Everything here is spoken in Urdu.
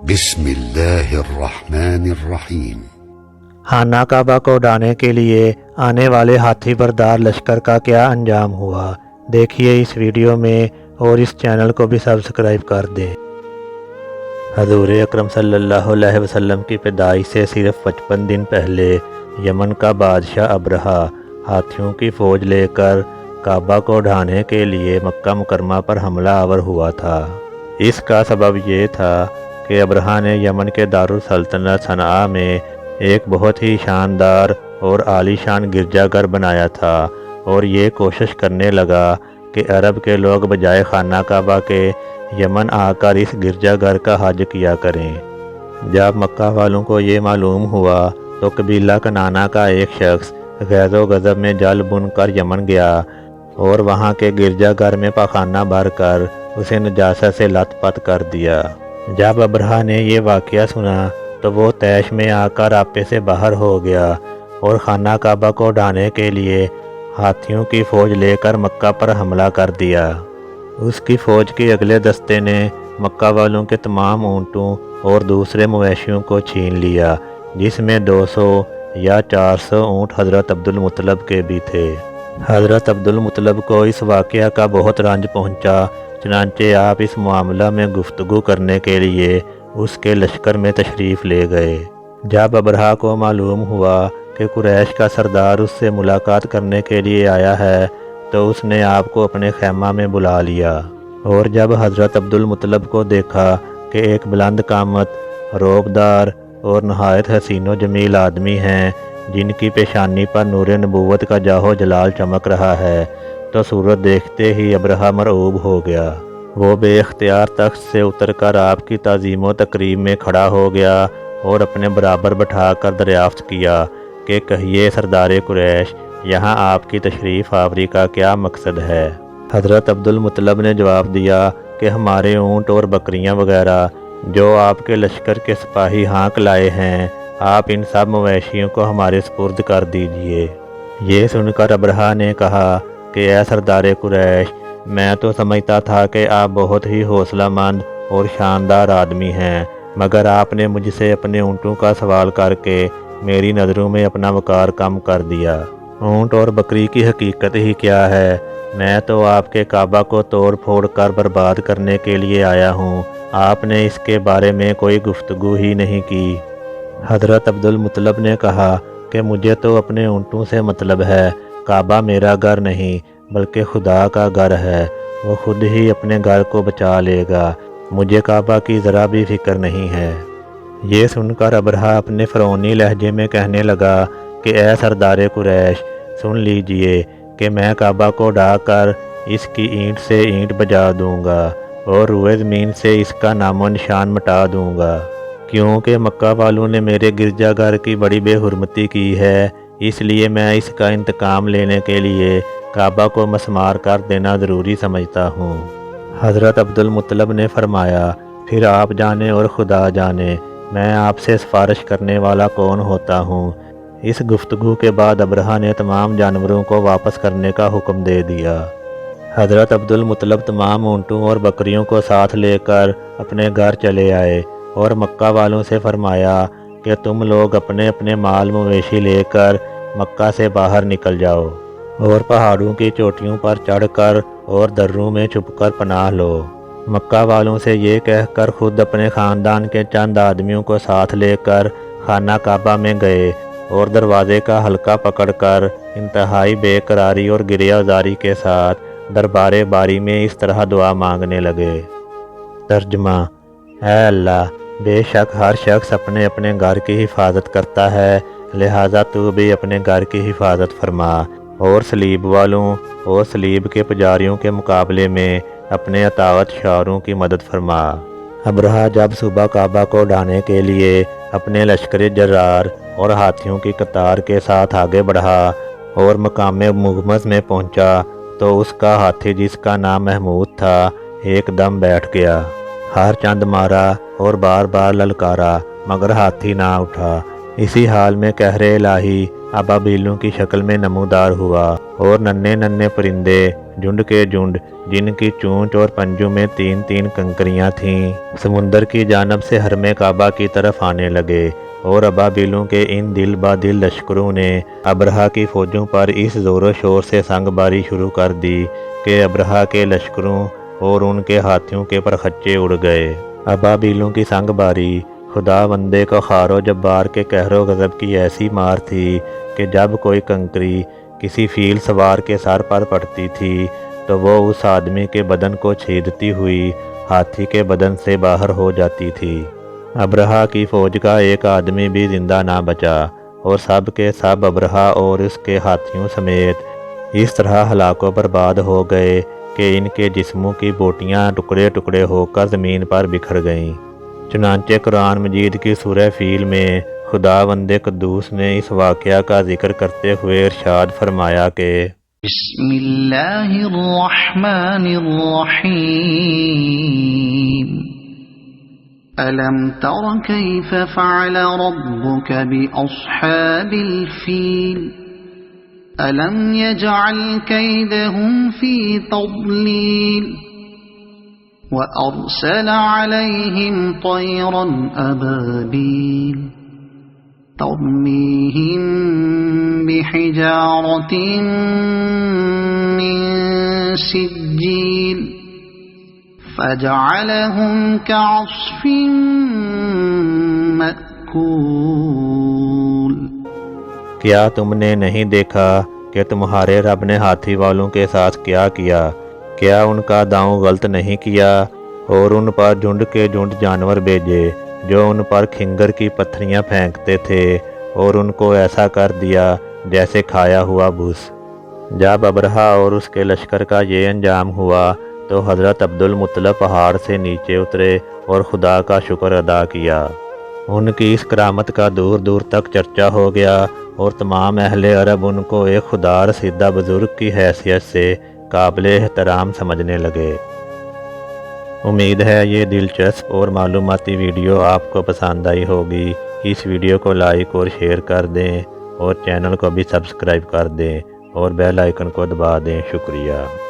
بسم اللہ الرحمن الرحیم۔ خانہ کعبہ کو اڑانے کے لیے آنے والے ہاتھی بردار لشکر کا کیا انجام ہوا، دیکھیے اس ویڈیو میں اور اس چینل کو بھی سبسکرائب کر دیں۔ حضور اکرم صلی اللہ علیہ وسلم کی پیدائش سے صرف 55 دن پہلے یمن کا بادشاہ ابرہہ ہاتھیوں کی فوج لے کر کعبہ کو اڑانے کے لیے مکہ مکرمہ پر حملہ آور ہوا تھا۔ اس کا سبب یہ تھا کہ ابرہہ نے یمن کے دارالسلطنت صنعاء میں ایک بہت ہی شاندار اور عالی شان گرجا گھر بنایا تھا، اور یہ کوشش کرنے لگا کہ عرب کے لوگ بجائے خانہ کعبہ کے یمن آ کر اس گرجا گھر کا حج کیا کریں۔ جب مکہ والوں کو یہ معلوم ہوا تو قبیلہ کنانہ کا ایک شخص غیظ و غضب میں جل بن کر یمن گیا اور وہاں کے گرجا گھر میں پاخانہ بھر کر اسے نجاست سے لت پت کر دیا۔ جب ابرہہ نے یہ واقعہ سنا تو وہ طیش میں آ کر آپے سے باہر ہو گیا اور خانہ کعبہ کو اڑانے کے لیے ہاتھیوں کی فوج لے کر مکہ پر حملہ کر دیا۔ اس کی فوج کے اگلے دستے نے مکہ والوں کے تمام اونٹوں اور دوسرے مویشیوں کو چھین لیا، جس میں 200 یا 400 اونٹ حضرت عبدالمطلب کے بھی تھے۔ حضرت عبدالمطلب کو اس واقعہ کا بہت رنج پہنچا، چنانچہ آپ اس معاملہ میں گفتگو کرنے کے لیے اس کے لشکر میں تشریف لے گئے۔ جب ابرہہ کو معلوم ہوا کہ قریش کا سردار اس سے ملاقات کرنے کے لیے آیا ہے تو اس نے آپ کو اپنے خیمہ میں بلا لیا، اور جب حضرت عبدالمطلب کو دیکھا کہ ایک بلند قامت، روبدار اور نہایت حسین و جمیل آدمی ہیں جن کی پیشانی پر نور نبوت کا جاہ و جلال چمک رہا ہے، تو صورت دیکھتے ہی ابرہہ مرعوب ہو گیا۔ وہ بے اختیار تخت سے اتر کر آپ کی تعظیم و تکریم میں کھڑا ہو گیا اور اپنے برابر بٹھا کر دریافت کیا کہ کہیے سردار قریش، یہاں آپ کی تشریف آوری کا کیا مقصد ہے؟ حضرت عبدالمطلب نے جواب دیا کہ ہمارے اونٹ اور بکریاں وغیرہ جو آپ کے لشکر کے سپاہی ہانک لائے ہیں، آپ ان سب مویشیوں کو ہمارے سپرد کر دیجئے۔ یہ سن کر ابرہہ نے کہا کہ اے سردار قریش، میں تو سمجھتا تھا کہ آپ بہت ہی حوصلہ مند اور شاندار آدمی ہیں، مگر آپ نے مجھ سے اپنے اونٹوں کا سوال کر کے میری نظروں میں اپنا وقار کم کر دیا۔ اونٹ اور بکری کی حقیقت ہی کیا ہے؟ میں تو آپ کے کعبہ کو توڑ پھوڑ کر برباد کرنے کے لیے آیا ہوں، آپ نے اس کے بارے میں کوئی گفتگو ہی نہیں کی۔ حضرت عبدالمطلب نے کہا کہ مجھے تو اپنے اونٹوں سے مطلب ہے، کعبہ میرا گھر نہیں بلکہ خدا کا گھر ہے، وہ خود ہی اپنے گھر کو بچا لے گا، مجھے کعبہ کی ذرا بھی فکر نہیں ہے۔ یہ سن کر ابرہہ اپنے فرعونی لہجے میں کہنے لگا کہ اے سردار قریش، سن لیجئے کہ میں کعبہ کو ڈھا کر اس کی اینٹ سے اینٹ بجا دوں گا اور روئے زمین سے اس کا نام و نشان مٹا دوں گا، کیونکہ مکہ والوں نے میرے گرجا گھر کی بڑی بے حرمتی کی ہے، اس لیے میں اس کا انتقام لینے کے لیے کعبہ کو مسمار کر دینا ضروری سمجھتا ہوں۔ حضرت عبدالمطلب نے فرمایا، پھر آپ جانے اور خدا جانے میں آپ سے سفارش کرنے والا کون ہوتا ہوں۔ اس گفتگو کے بعد ابرہہ نے تمام جانوروں کو واپس کرنے کا حکم دے دیا۔ حضرت عبدالمطلب تمام اونٹوں اور بکریوں کو ساتھ لے کر اپنے گھر چلے آئے اور مکہ والوں سے فرمایا کہ تم لوگ اپنے اپنے مال مویشی لے کر مکہ سے باہر نکل جاؤ اور پہاڑوں کی چوٹیوں پر چڑھ کر اور دروں میں چھپ کر پناہ لو۔ مکہ والوں سے یہ کہہ کر خود اپنے خاندان کے چند آدمیوں کو ساتھ لے کر خانہ کعبہ میں گئے اور دروازے کا حلقہ پکڑ کر انتہائی بے قراری اور گریہ زاری کے ساتھ دربار باری میں اس طرح دعا مانگنے لگے۔ ترجمہ: اے اللہ، بے شک ہر شخص اپنے اپنے گھر کی حفاظت کرتا ہے، لہٰذا تو بھی اپنے گھر کی حفاظت فرما اور صلیب والوں اور صلیب کے پجاریوں کے مقابلے میں اپنے اطاعت شعاروں کی مدد فرما۔ ابرہہ جب صبح کعبہ کو ڈھانے کے لیے اپنے لشکر جرار اور ہاتھیوں کی قطار کے ساتھ آگے بڑھا اور مقام مغمس میں پہنچا تو اس کا ہاتھی، جس کا نام محمود تھا، ایک دم بیٹھ گیا۔ ہر چند مارا اور بار بار للکارا مگر ہاتھی نہ اٹھا۔ اسی حال میں قہر الہی ابابیلوں کی شکل میں نمودار ہوا، اور ننھے ننھے پرندے جھنڈ کے جھنڈ جن کی چونچ اور پنجوں میں 3 کنکریاں تھیں، سمندر کی جانب سے حرم کعبہ کی طرف آنے لگے، اور ابابیلوں کے ان دل با دل لشکروں نے ابرہہ کی فوجوں پر اس زور و شور سے سنگ باری شروع کر دی کہ ابرہہ کے لشکروں اور ان کے ہاتھیوں کے پرخچے اڑ گئے۔ ابابیلوں کی سنگ باری خدا بندے کو خار و جبار کے قہر و غضب کی ایسی مار تھی کہ جب کوئی کنکری کسی فیل سوار کے سر پر پڑتی تھی تو وہ اس آدمی کے بدن کو چھیدتی ہوئی ہاتھی کے بدن سے باہر ہو جاتی تھی۔ ابرہہ کی فوج کا ایک آدمی بھی زندہ نہ بچا، اور سب کے سب ابرہہ اور اس کے ہاتھیوں سمیت اس طرح ہلاک و برباد ہو گئے کہ ان کے جسموں کی بوٹیاں ٹکڑے ٹکڑے ہو کر زمین پر بکھر گئیں۔ چنانچہ قرآن مجید کی سورہ فیل میں خدا بند قدوس نے اس واقعہ کا ذکر کرتے ہوئے ارشاد فرمایا کہ بسم اللہ الرحمن الرحیم ألم تر كيف فعل ربك بأصحاب الفيل ألم يجعل كيدهم في تضليل وأرسل عليهم طيرا أبابيل ترميهم بحجارة من سجيل فجعلهم كعصف مأكول۔ کیا تم نے نہیں دیکھا کہ تمہارے رب نے ہاتھی والوں کے ساتھ کیا کیا؟ کیا ان کا داؤں غلط نہیں کیا؟ اور ان پر جھنڈ کے جھنڈ جانور بھیجے جو ان پر کھنگر کی پتھریاں پھینکتے تھے، اور ان کو ایسا کر دیا جیسے کھایا ہوا بھوس۔ جب ابرہہ اور اس کے لشکر کا یہ انجام ہوا تو حضرت عبدالمطلب پہاڑ سے نیچے اترے اور خدا کا شکر ادا کیا۔ ان کی اس کرامت کا دور دور تک چرچا ہو گیا، اور تمام اہل عرب ان کو ایک خدا رسیدہ بزرگ کی حیثیت سے قابل احترام سمجھنے لگے۔ امید ہے یہ دلچسپ اور معلوماتی ویڈیو آپ کو پسند آئی ہوگی۔ اس ویڈیو کو لائک اور شیئر کر دیں، اور چینل کو بھی سبسکرائب کر دیں، اور بیل آئیکن کو دبا دیں۔ شکریہ۔